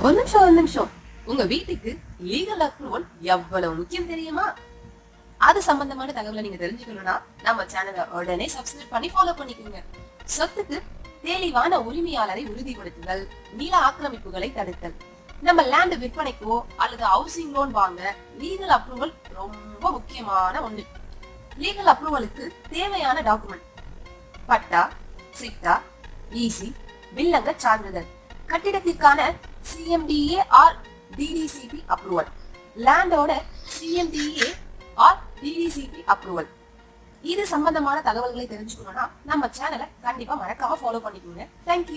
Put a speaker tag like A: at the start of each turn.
A: ஒரு நிமிஷம் உங்க வீட்டுக்கு லீகல் அப்ரூவல் எவ்வளவு முக்கியம் தெரியுமா? அது சம்பந்தமான தகவலை நீங்க தெரிஞ்சுக்கணும்னா நம்ம சேனலை உடனே சப்ஸ்கிரைப் பண்ணி ஃபாலோ பண்ணிக்கோங்க. சொத்துக்கு தெளிவான உரிமையாளரை உறுதிப்படுத்துதல், நில ஆக்கிரமிப்புகளை தடுத்தல். நம்ம லேண்ட் விற்பனைக்கோ அல்லது ஹவுசிங் லோன் வாங்க லீகல் அப்ரூவல் ரொம்ப முக்கியமான ஒண்ணு. லீகல் அப்ரூவலுக்கு தேவையான டாக்குமெண்ட்: பட்டா, சிட்டா, ஈசி, வில்லங்க சான்றிதழ், கட்டிடத்திற்கான CMDA ஆர் DDCP அப்ரூவல், லேண்டோட CMDA ஆர் DDCP அப்ரூவல். இது சம்பந்தமான தகவல்களை தெரிஞ்சுக்கணும்னா நம்ம சேனலை கண்டிப்பா மறக்காம ஃபாலோ பண்ணிக்கோங்க. தேங்க்யூ.